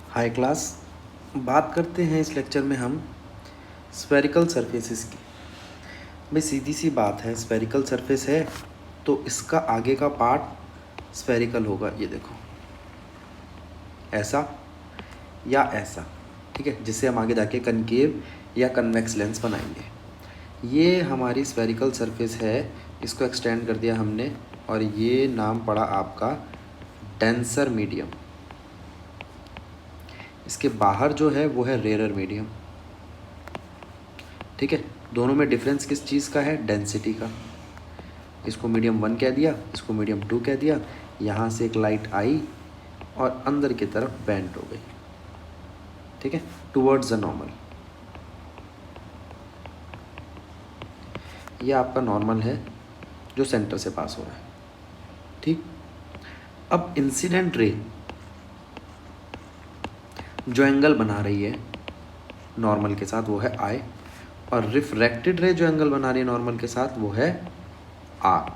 High class, बात करते हैं इस लेक्चर में हम स्फेरिकल सरफेसेस की। भाई सीधी सी बात है, स्फेरिकल सरफेस है तो इसका आगे का पार्ट स्फेरिकल होगा। ये देखो, ऐसा या ऐसा, ठीक है, जिससे हम आगे जाके कनकेव या कन्वेक्स लेंस बनाएंगे। ये हमारी स्फेरिकल सरफेस है, इसको एक्सटेंड कर दिया हमने और ये नाम पड़ा आपका डेंसर मीडियम। इसके बाहर जो है वो है रेयर मीडियम। ठीक है, दोनों में डिफरेंस किस चीज़ का है? डेंसिटी का। इसको मीडियम 1 कह दिया, इसको मीडियम 2 कह दिया। यहाँ से एक लाइट आई और अंदर की तरफ बेंड हो गई, ठीक है, टुवर्ड्स द नॉर्मल। ये आपका नॉर्मल है जो सेंटर से पास हो रहा है, ठीक। अब इंसिडेंट रे जो एंगल बना रही है नॉर्मल के साथ वो है आई, और रिफ्रैक्टेड रे जो एंगल बना रही है नॉर्मल के साथ वो है आर,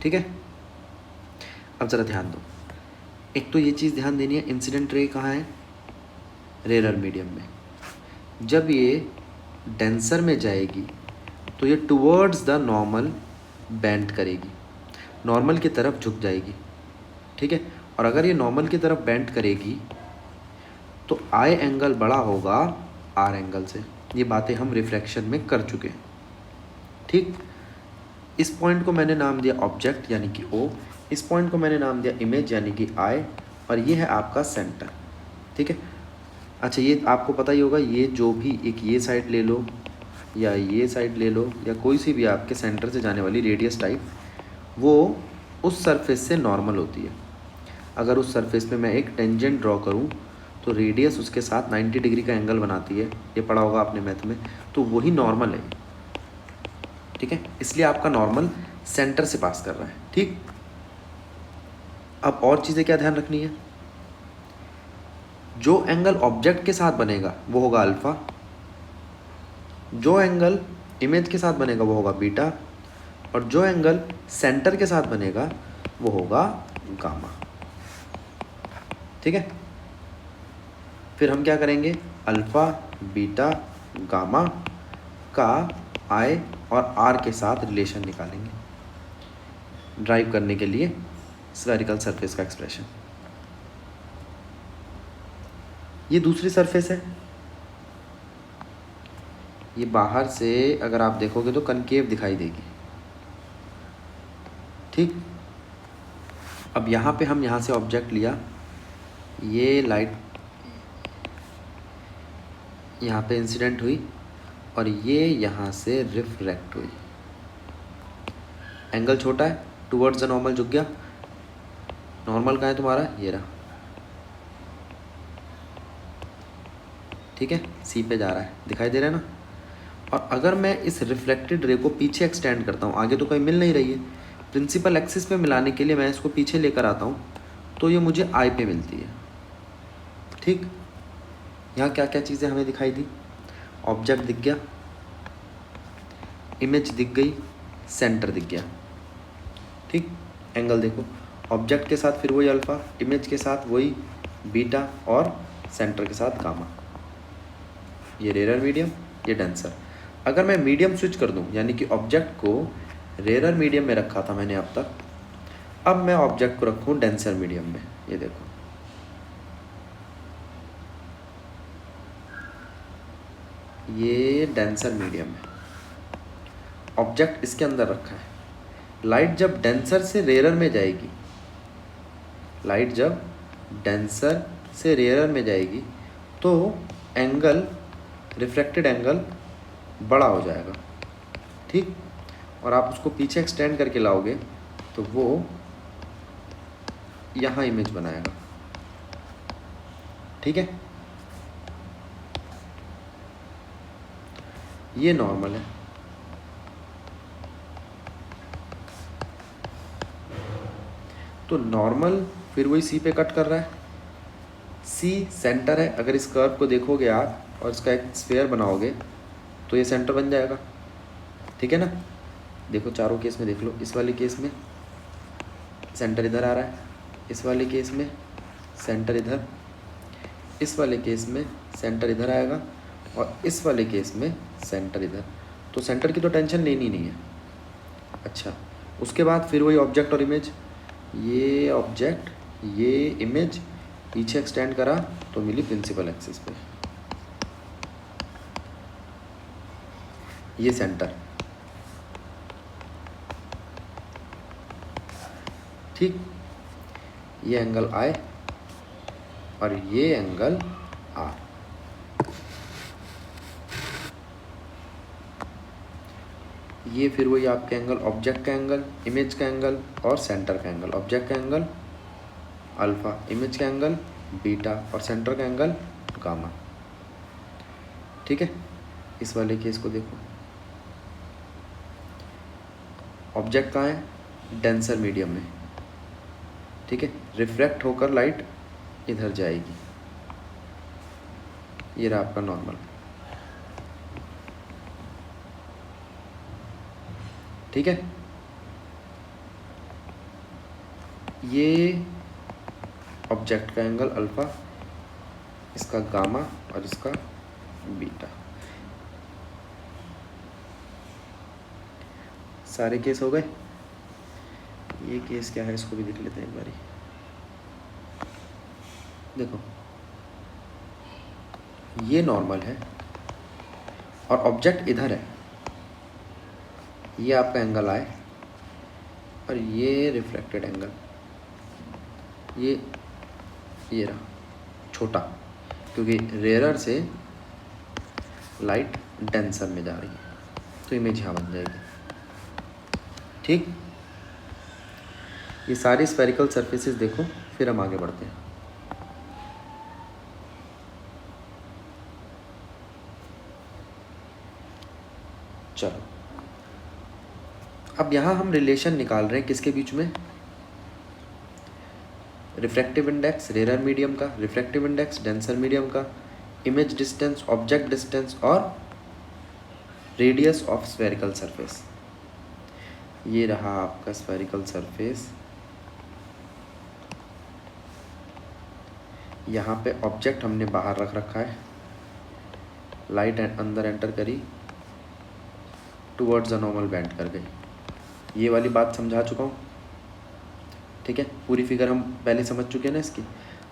ठीक है। अब ज़रा ध्यान दो, एक तो ये चीज़ ध्यान देनी है, इंसिडेंट रे कहाँ है? रेयर मीडियम में। जब ये डेंसर में जाएगी तो ये टुवर्ड्स द नॉर्मल बेंड करेगी, नॉर्मल की तरफ झुक जाएगी, ठीक है। और अगर ये नॉर्मल की तरफ बेंड करेगी तो आई एंगल बड़ा होगा आर एंगल से। ये बातें हम रिफ्रैक्शन में कर चुके हैं, ठीक। इस पॉइंट को मैंने नाम दिया ऑब्जेक्ट यानी कि ओ, इस पॉइंट को मैंने नाम दिया इमेज यानी कि आई, और ये है आपका सेंटर, ठीक है। अच्छा, ये आपको पता ही होगा, ये जो भी एक ये साइड ले लो या ये साइड ले लो या कोई सी भी आपके सेंटर से जाने वाली रेडियस टाइप, वो उस सरफेस से नॉर्मल होती है। अगर उस सरफेस पे मैं एक टेंजेंट ड्रॉ करूं तो रेडियस उसके साथ 90 डिग्री का एंगल बनाती है, ये पढ़ा होगा आपने मैथ में, तो वही नॉर्मल है, ठीक है। इसलिए आपका नॉर्मल सेंटर से पास कर रहा है, ठीक। अब और चीज़ें क्या ध्यान रखनी है? जो एंगल ऑब्जेक्ट के साथ बनेगा वो होगा अल्फा, जो एंगल इमेज के साथ बनेगा वो होगा बीटा, और जो एंगल सेंटर के साथ बनेगा वो होगा गामा, ठीक है। फिर हम क्या करेंगे? अल्फा, बीटा, गामा का आई और आर के साथ रिलेशन निकालेंगे ड्राइव करने के लिए स्फेरिकल सरफेस का एक्सप्रेशन। ये दूसरी सरफेस है, ये बाहर से अगर आप देखोगे तो कनकेव दिखाई देगी, ठीक। अब यहाँ पे हम यहाँ से ऑब्जेक्ट लिया, ये लाइट यहाँ पे इंसिडेंट हुई और ये यहाँ से रिफ्रैक्ट हुई। एंगल छोटा है, टुवर्ड्स द नॉर्मल झुक गया। नॉर्मल कहाँ है तुम्हारा? ये रहा, ठीक है, सी पे जा रहा है, दिखाई दे रहा है ना। और अगर मैं इस रिफ्लेक्टेड रे को पीछे एक्सटेंड करता हूँ, आगे तो कहीं मिल नहीं रही है, प्रिंसिपल एक्सिस पे मिलाने के लिए मैं इसको पीछे लेकर आता हूँ तो ये मुझे आई पे मिलती है, ठीक। यहाँ क्या क्या चीज़ें हमें दिखाई दी? ऑब्जेक्ट दिख गया, इमेज दिख गई, सेंटर दिख गया, ठीक। एंगल देखो, ऑब्जेक्ट के साथ फिर वही अल्फ़ा, इमेज के साथ वही बीटा और सेंटर के साथ गामा। ये रेयर मीडियम, ये डेंसर। अगर मैं मीडियम स्विच कर दूं, यानी कि ऑब्जेक्ट को रेयर मीडियम में रखा था मैंने अब तक, अब मैं ऑब्जेक्ट को रखूं डेंसर मीडियम में, ये देखो, ये डेंसर मीडियम है, ऑब्जेक्ट इसके अंदर रखा है। लाइट जब डेंसर से रेयर में जाएगी, लाइट जब डेंसर से रेयर में जाएगी तो एंगल, रिफ्रैक्टेड एंगल बड़ा हो जाएगा, ठीक। और आप उसको पीछे एक्सटेंड करके लाओगे तो वो यहाँ इमेज बनाएगा, ठीक है। ये नॉर्मल है, तो नॉर्मल फिर वही सी पे कट कर रहा है, सी सेंटर है। अगर इस कर्व को देखोगे आप और इसका एक स्फीयर बनाओगे तो ये सेंटर बन जाएगा, ठीक है ना। देखो चारों केस में देख लो, इस वाले केस में सेंटर इधर आ रहा है, इस वाले केस में सेंटर इधर, इस वाले केस में सेंटर इधर आएगा और इस वाले केस में सेंटर इधर। तो सेंटर की तो टेंशन लेनी नहीं है। अच्छा, उसके बाद फिर वही ऑब्जेक्ट और इमेज, ये ऑब्जेक्ट ये इमेज पीछे एक्सटेंड करा तो मिली प्रिंसिपल एक्सिस पे, ये सेंटर। ठीक, ये एंगल आई और ये एंगल आर। ये फिर वही आपके एंगल, ऑब्जेक्ट का एंगल, इमेज का एंगल और सेंटर का एंगल। ऑब्जेक्ट का एंगल अल्फा, इमेज का एंगल बीटा और सेंटर का एंगल गामा। ठीक है, इस वाले केस को देखो, ऑब्जेक्ट कहाँ है? डेंसर मीडियम में। ठीक है, रिफ्रैक्ट होकर लाइट इधर जाएगी, ये रहा आपका नॉर्मल। ठीक है, ये ऑब्जेक्ट का एंगल अल्फा, इसका गामा और इसका बीटा। सारे केस हो गए। ये केस क्या है, इसको भी देख लेते हैं एक बारी। देखो, ये नॉर्मल है और ऑब्जेक्ट इधर है, ये आपका एंगल आए और ये रिफ्लेक्टेड एंगल, ये रहा छोटा, क्योंकि रेयरर से लाइट डेंसर में जा रही है तो इमेज यहाँ बन जाएगी। ठीक, ये सारी स्फेरिकल सरफेसेस देखो, फिर हम आगे बढ़ते हैं। चलो, अब यहाँ हम रिलेशन निकाल रहे हैं किसके बीच में? रिफ्रैक्टिव इंडेक्स रेयर मीडियम का, रिफ्रैक्टिव इंडेक्स डेंसर मीडियम का, इमेज डिस्टेंस, ऑब्जेक्ट डिस्टेंस और रेडियस ऑफ स्फेरिकल सरफेस। ये रहा आपका स्फेरिकल सरफेस। यहाँ पे ऑब्जेक्ट हमने बाहर रख रखा है, लाइट अंदर एंटर करी, टुवर्ड्स द नॉर्मल बेंड कर गई। ये वाली बात समझा चुका हूँ। ठीक है, पूरी फिगर हम पहले समझ चुके हैं ना इसकी।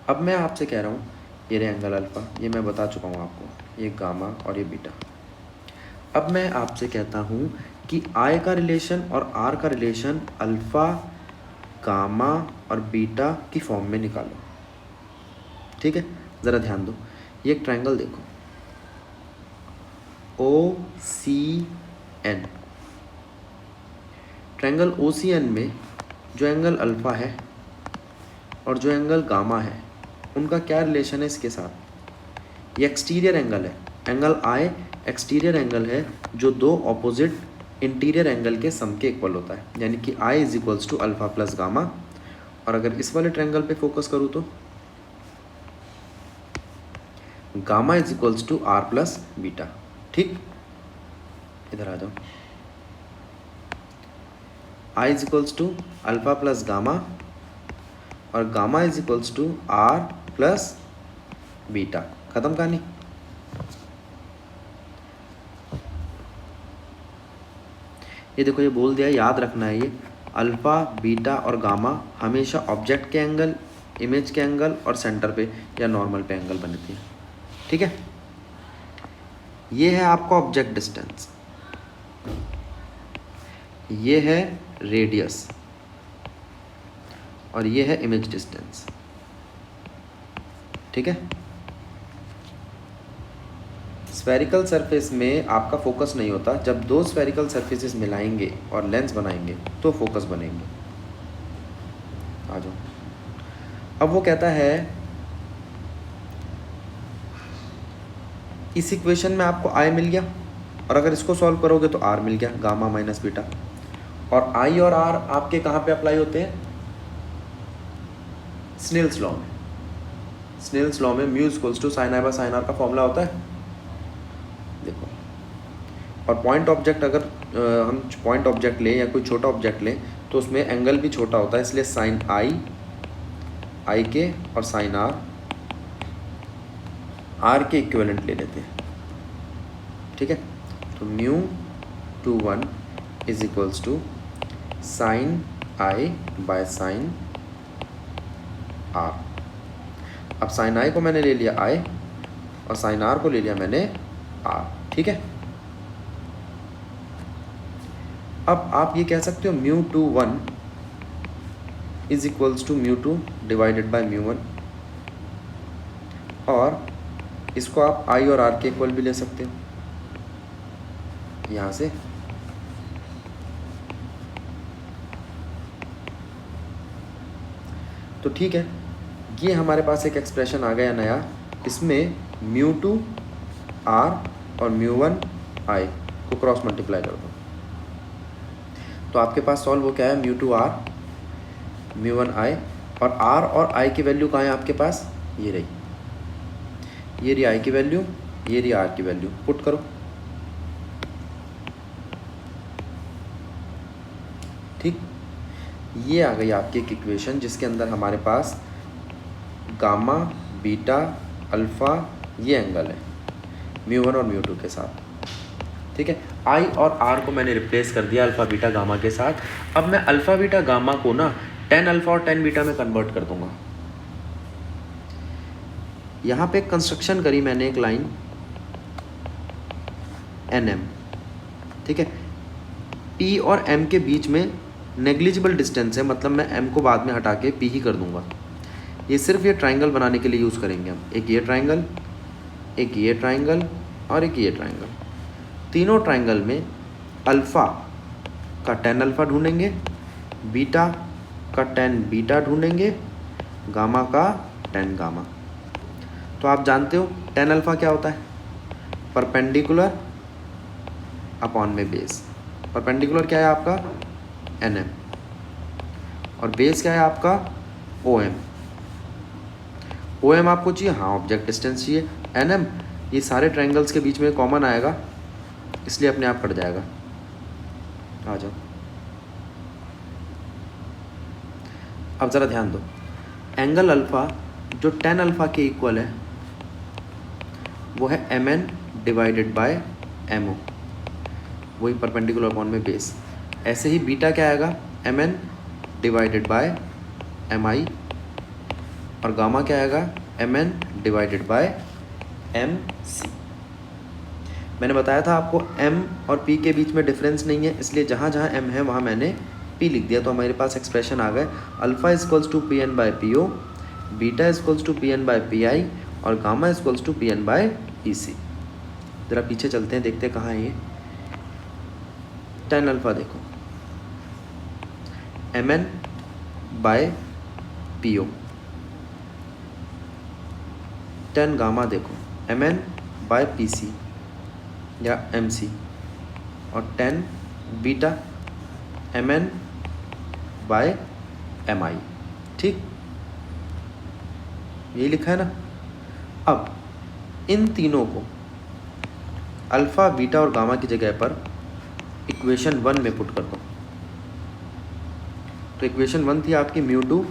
अब मैं आपसे कह रहा हूँ, ये रे एंगल अल्फ़ा, ये मैं बता चुका हूँ आपको, ये गामा और ये बीटा। अब मैं आपसे कहता हूँ कि आई का रिलेशन और आर का रिलेशन अल्फ़ा, गामा और बीटा की फॉर्म में निकालो। ठीक है, ज़रा ध्यान दो, ये एक ट्रायंगल देखो, OCN। ट्रायंगल OCN में जो एंगल अल्फ़ा है और जो एंगल गामा है, उनका क्या रिलेशन है इसके साथ? ये एक्सटीरियर एंगल है, एंगल आई एक्सटीरियर एंगल है जो दो ऑपोजिट इंटीरियर एंगल के सम के इक्वल होता है, यानी कि I is equals to alpha plus gamma. और अगर इस वाले ट्रायंगल पे फोकस करूँ तो gamma is equals to R plus beta. ठीक, इधर आ जाओ, I is equals to alpha plus gamma और gamma is equals to R plus beta. खत्म कहानी। ये देखो, ये बोल दिया, याद रखना है, ये अल्फ़ा, बीटा और गामा हमेशा ऑब्जेक्ट के एंगल, इमेज के एंगल और सेंटर पे या नॉर्मल पे एंगल बनती है। ठीक है, ये है आपका ऑब्जेक्ट डिस्टेंस, ये है रेडियस और ये है इमेज डिस्टेंस। ठीक है, स्फेरिकल सरफेस में आपका फोकस नहीं होता, जब दो स्फेरिकल सरफेसेस मिलाएंगे और लेंस बनाएंगे तो फोकस बनेंगे। आ जाओ, अब वो कहता है इस इक्वेशन में आपको आई मिल गया और अगर इसको सॉल्व करोगे तो आर मिल गया, गामा माइनस बीटा। और आई और आर आपके कहाँ पे अप्लाई होते हैं? स्नेल्स लॉ में। स्नेल्स लॉ में mu equals to sine i by sine r का फॉर्मूला होता है, देखो। और पॉइंट ऑब्जेक्ट, अगर हम पॉइंट ऑब्जेक्ट लें या कोई छोटा ऑब्जेक्ट लें तो उसमें एंगल भी छोटा होता है, इसलिए साइन आई आई के और साइन आर के इक्विवेलेंट ले लेते हैं, ठीक है। तो mu two 1 is equals to sine i by sine r. अब साइन आई को मैंने ले लिया आई और साइन आर को ले लिया मैंने आर, ठीक है। अब आप ये कह सकते हो mu two 1 is equals to mu two divided by mu 1, और इसको आप आई और आर के इक्वल भी ले सकते हो यहाँ से। तो ठीक है, ये हमारे पास एक एक्सप्रेशन आ गया नया। इसमें म्यू टू आर और म्यू 1 आई को क्रॉस मल्टीप्लाई कर दो, तो आपके पास सॉल्व हो क्या है, म्यू टू आर म्यू 1 आई, और आई की वैल्यू कहाँ है आपके पास, ये रही आई की वैल्यू, ये रही आर की वैल्यू। पुट करो, ठीक। ये आ गई आपकी एक इक्वेशन जिसके अंदर हमारे पास गामा, बीटा, अल्फ़ा ये एंगल है म्यू 1 और म्यू 2 के साथ, ठीक है। आई और आर को मैंने रिप्लेस कर दिया अल्फ़ा बीटा गामा के साथ। अब मैं अल्फ़ा बीटा गामा को ना tan अल्फ़ा और tan बीटा में कन्वर्ट कर दूंगा। यहाँ पे कंस्ट्रक्शन करी मैंने एक लाइन NM, ठीक है। P और M के बीच में नेग्लिजिबल डिस्टेंस है, मतलब मैं M को बाद में हटा के P ही कर दूंगा। ये सिर्फ ये ट्राइंगल बनाने के लिए यूज़ करेंगे हम। एक ये ट्राइंगल, एक ये ट्राइंगल और एक ये ट्राइंगल। तीनों ट्राइंगल में अल्फ़ा का tan अल्फ़ा ढूंढेंगे, बीटा का tan बीटा ढूंढेंगे, गामा का tan गामा। तो आप जानते हो tan अल्फ़ा क्या होता है, परपेंडिकुलर अपॉन में बेस। परपेंडिकुलर क्या है आपका NM, और बेस क्या है आपका OM। OM आपको चाहिए, हाँ ऑब्जेक्ट डिस्टेंस चाहिए। NM ये सारे ट्रायंगल्स के बीच में कॉमन आएगा, इसलिए अपने आप कट जाएगा। आ जाओ, अब ज़रा ध्यान दो, एंगल अल्फ़ा जो tan अल्फ़ा के इक्वल है वो है MN डिवाइडेड बाय MO, वही परपेंडिकुलर अपॉन में बेस। ऐसे ही बीटा क्या आएगा, MN डिवाइडेड बाय MI, और गामा क्या आएगा, MN डिवाइडेड बाय MC। मैंने बताया था आपको M और P के बीच में डिफरेंस नहीं है, इसलिए जहाँ जहाँ M है वहाँ मैंने P लिख दिया। तो हमारे पास एक्सप्रेशन आ गए, alpha equals to PN by PO, beta equals to PN by PI, और gamma equals to PN by PC। ज़रा पीछे चलते हैं, देखते हैं कहाँ है ये। tan अल्फ़ा देखो, MN by PO, tan gamma देखो, MN बाय PC या MC, और tan beta MN by MI, ठीक, यही लिखा है ना। अब इन तीनों को अल्फ़ा, बीटा और गामा की जगह पर इक्वेशन 1 में पुट कर दो। तो इक्वेशन 1 थी आपकी mu 2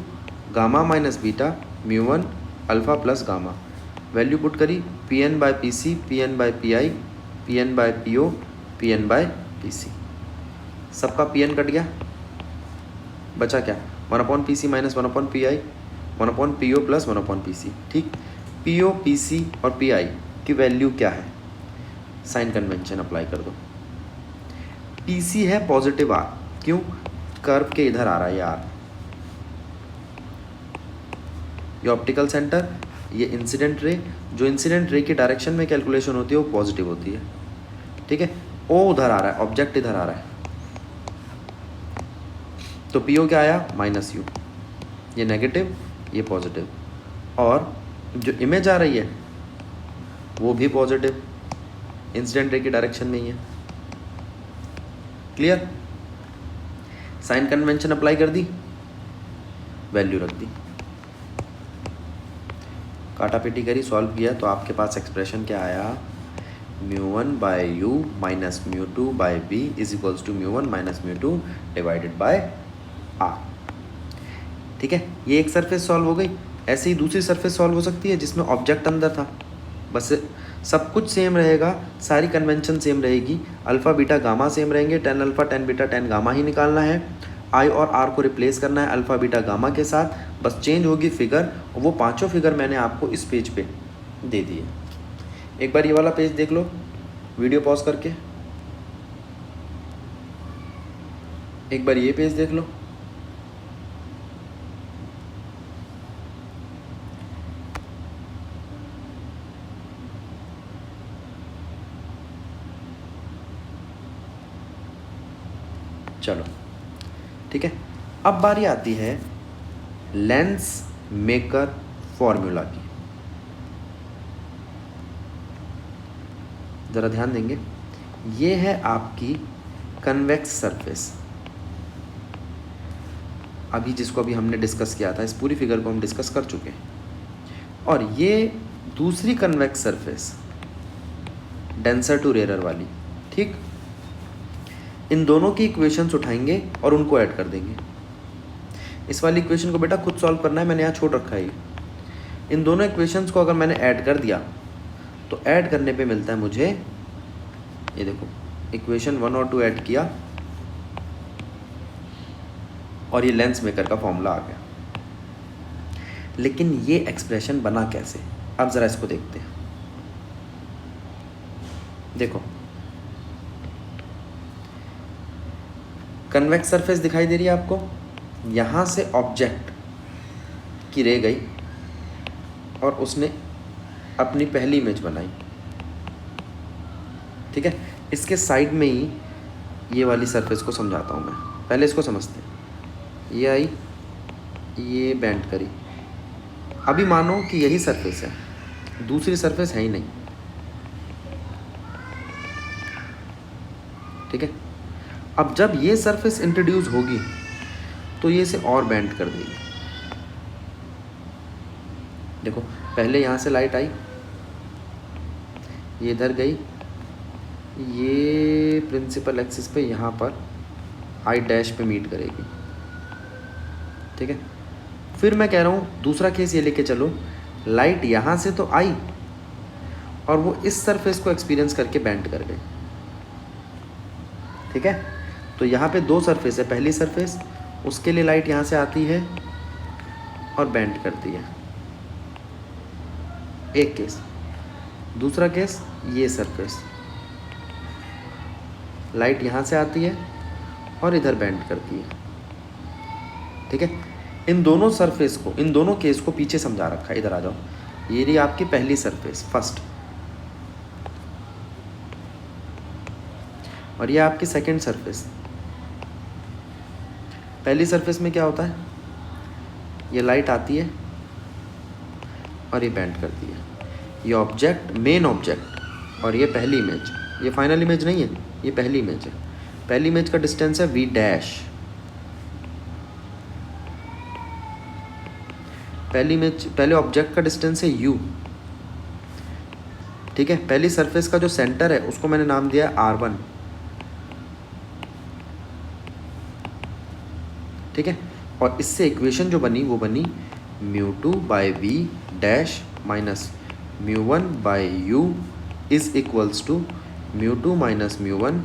gamma minus beta mu 1 alpha plus gamma. Value put करी, PN by PC, PN by PI, PN by PO, PN by PC। सबका PN कट गया, बचा क्या, 1/PC minus 1/PI, 1/PO plus 1/PC, ठीक। PO, PC और PI की value क्या है, साइन कन्वेंशन अप्लाई कर दो। PC है पॉजिटिव R, क्यों, कर्व के इधर आ रहा है ये R। ये ऑप्टिकल सेंटर, ये इंसिडेंट रे, जो इंसिडेंट रे की डायरेक्शन में कैलकुलेशन होती है वो पॉजिटिव होती है, ठीक है। O उधर आ रहा है, ऑब्जेक्ट इधर आ रहा है, तो PO क्या आया, -U, ये नेगेटिव ये पॉजिटिव, और जो इमेज आ रही है वो भी पॉजिटिव, इंसिडेंट रे की डायरेक्शन में ही है। क्लियर, साइन कन्वेंशन अप्लाई कर दी, वैल्यू रख दी, काटा पीटी करी, सॉल्व किया, तो आपके पास एक्सप्रेशन क्या आया, μ1 by u minus μ2 by b is equals to μ1 minus μ2 divided by r। ठीक है, ये एक सरफेस सॉल्व हो गई। ऐसे ही दूसरी सरफेस सॉल्व हो सकती है जिसमें ऑब्जेक्ट अंदर था, बस सब कुछ सेम रहेगा, सारी कन्वेंशन सेम रहेगी, अल्फ़ा बीटा गामा सेम रहेंगे, tan alpha tan beta tan gamma ही निकालना है, आई और आर को रिप्लेस करना है अल्फ़ा बीटा गामा के साथ, बस चेंज होगी फिगर, और वो पांचों फिगर मैंने आपको इस पेज पे दे दिए। एक बार ये वाला पेज देख लो वीडियो पॉज करके, एक बार ये पेज देख लो, चलो ठीक है। अब बारी आती है लेंस मेकर फॉर्मूला की, ज़रा ध्यान देंगे। ये है आपकी कन्वेक्स सरफेस, अभी जिसको अभी हमने डिस्कस किया था, इस पूरी फिगर को हम डिस्कस कर चुके हैं। और ये दूसरी convex surface denser to rarer वाली, ठीक। इन दोनों की इक्वेशंस उठाएंगे और उनको ऐड कर देंगे। इस वाली इक्वेशन को बेटा खुद सॉल्व करना है, मैंने यहाँ छोड़ रखा है। इन दोनों इक्वेशंस को अगर मैंने ऐड कर दिया तो ऐड करने पे मिलता है मुझे, ये देखो, इक्वेशन 1 और 2 ऐड किया और ये लेंस मेकर का फॉर्मूला आ गया। लेकिन ये एक्सप्रेशन बना कैसे, अब ज़रा इसको देखते हैं। देखो, कन्वेक्स सरफेस दिखाई दे रही है आपको, यहाँ से ऑब्जेक्ट की रे गई और उसने अपनी पहली इमेज बनाई, ठीक है। इसके साइड में ही ये वाली सरफेस को समझाता हूँ मैं, पहले इसको समझते हैं। ये आई, ये बेंड करी, अभी मानो कि यही सरफेस है, दूसरी सरफेस है ही नहीं, ठीक है। अब जब ये सरफेस इंट्रोड्यूस होगी तो ये इसे और बेंड कर देगी। देखो, पहले यहाँ से लाइट आई, ये इधर गई, ये प्रिंसिपल एक्सिस पे यहाँ पर आई डैश पे मीट करेगी, ठीक है। फिर मैं कह रहा हूँ दूसरा केस ये लेके चलो, लाइट यहाँ से तो आई और वो इस सरफेस को एक्सपीरियंस करके बेंड कर गई, ठीक है। तो यहाँ पे दो सरफेस है, पहली सरफेस, उसके लिए लाइट यहाँ से आती है और बेंड करती है, एक केस। दूसरा केस, ये सरफेस, लाइट यहाँ से आती है और इधर बेंड करती है, ठीक है। इन दोनों सरफेस को, इन दोनों केस को पीछे समझा रखा है, इधर आ जाओ। ये रही आपकी पहली सरफेस, फर्स्ट, और ये आपकी सेकंड सरफेस। पहली सरफेस में क्या होता है, ये लाइट आती है और ये बेंड करती है, ये ऑब्जेक्ट, मेन ऑब्जेक्ट, और ये पहली इमेज, ये फाइनल इमेज नहीं है, ये पहली इमेज है। पहली इमेज का डिस्टेंस है v डैश, पहली इमेज, पहले ऑब्जेक्ट का डिस्टेंस है u, ठीक है। पहली सरफेस का जो सेंटर है उसको मैंने नाम दिया r1, ठीक है। और इससे इक्वेशन जो बनी वो बनी μ2 by v dash minus μ1 by u is equals to μ2 minus μ1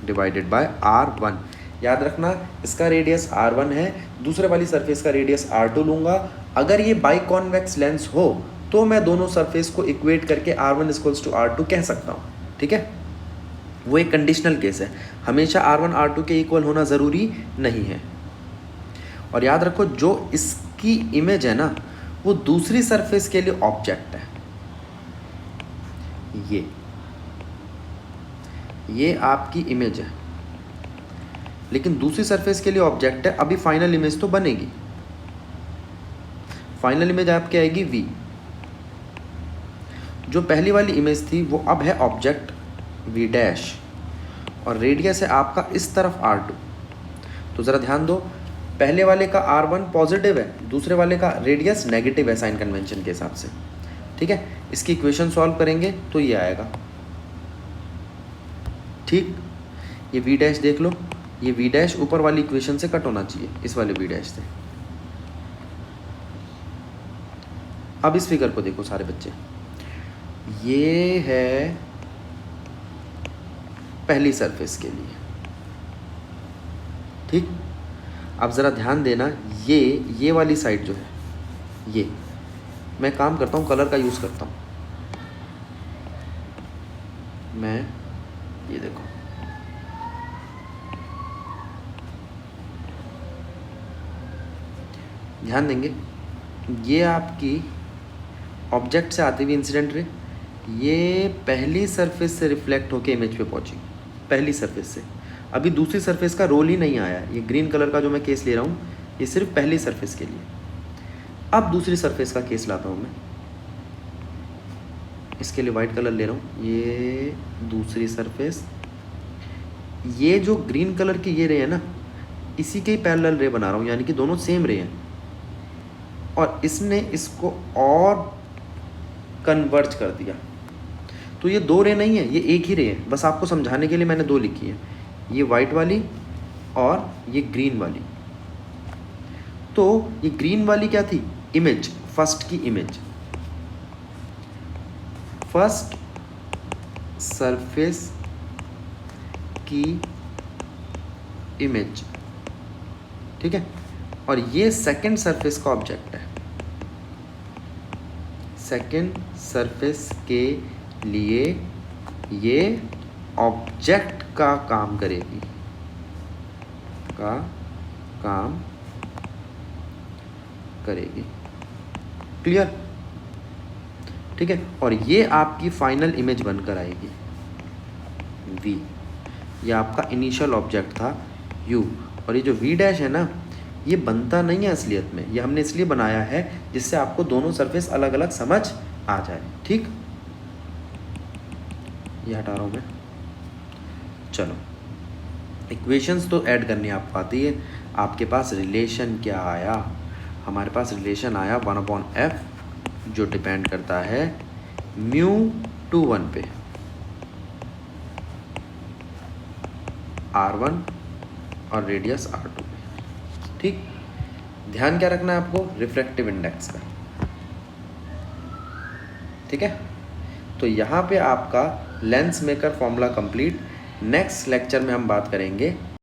divided by r1। याद रखना, इसका रेडियस r1 है, दूसरे वाली सरफेस का रेडियस r2 लूँगा। अगर ये बाई कॉन्वेक्स लेंस हो तो मैं दोनों सरफेस को इक्वेट करके r1 इक्वल्स टू r2 कह सकता हूँ, ठीक है। वो एक कंडीशनल केस है, हमेशा r1 r2 के इक्वल होना ज़रूरी नहीं है। और याद रखो, जो इसकी इमेज है ना, वो दूसरी सरफेस के लिए ऑब्जेक्ट है, ये आपकी इमेज है, लेकिन दूसरी सरफेस के लिए ऑब्जेक्ट है। अभी फाइनल इमेज तो बनेगी, फाइनल इमेज आपकी आएगी v। जो पहली वाली इमेज थी वो अब है ऑब्जेक्ट v डैश, और रेडियस है आपका इस तरफ r2। तो ज़रा ध्यान दो, पहले वाले का r1 पॉजिटिव है, दूसरे वाले का रेडियस नेगेटिव है साइन कन्वेंशन के हिसाब से, ठीक है। इसकी इक्वेशन सॉल्व करेंगे तो ये आएगा, ठीक। ये v डैश देख लो, ये v डैश ऊपर वाली इक्वेशन से कट होना चाहिए, इस वाले v डैश से, अब इस फिगर को देखो सारे बच्चे, ये है पहली सरफेस के लिए, ठीक। अब ज़रा ध्यान देना, ये वाली साइड जो है, ये मैं काम करता हूँ, कलर का यूज़ करता हूँ मैं, ये देखो ध्यान देंगे, ये आपकी ऑब्जेक्ट से आती हुई इंसिडेंट रे, ये पहली सरफेस से रिफ्लेक्ट होके इमेज पे पहुंची, पहली सरफेस से। अभी दूसरी सरफेस का रोल ही नहीं आया। ये ग्रीन कलर का जो मैं केस ले रहा हूँ, ये सिर्फ पहली सरफेस के लिए। अब दूसरी सरफेस का केस लाता हूँ मैं, इसके लिए वाइट कलर ले रहा हूँ। ये दूसरी सरफेस, ये जो ग्रीन कलर की ये रे है ना, इसी के ही पैरेलल रे बना रहा हूँ, यानी कि दोनों सेम रे हैं, और इसने इसको और कन्वर्ज कर दिया। तो ये दो रे नहीं है, ये एक ही रे है, बस आपको समझाने के लिए मैंने दो लिखी है, ये वाइट वाली और ये ग्रीन वाली। तो ये ग्रीन वाली क्या थी? इमेज, फर्स्ट की इमेज, फर्स्ट सरफेस की इमेज, ठीक है। और ये सेकंड सरफेस का ऑब्जेक्ट है, सेकंड सरफेस के लिए ये ऑब्जेक्ट का काम करेगी, का काम करेगी, क्लियर, ठीक है। और ये आपकी फाइनल इमेज बनकर आएगी V, ये आपका इनिशियल ऑब्जेक्ट था U। और ये जो V डैश है ना, ये बनता नहीं है असलियत में, ये हमने इसलिए बनाया है जिससे आपको दोनों सरफेस अलग अलग समझ आ जाए, ठीक। ये हटा रहा हूँ मैं। चलो, इक्वेशंस तो ऐड करनी आपको आती है। आपके पास रिलेशन क्या आया? हमारे पास रिलेशन आया 1/f, जो डिपेंड करता है μ/1 पे, r1 और रेडियस r2 पे, ठीक। ध्यान क्या रखना है आपको? रिफ्रैक्टिव इंडेक्स का, ठीक है। तो यहाँ पे आपका lens maker formula complete. Next lecture में हम बात करेंगे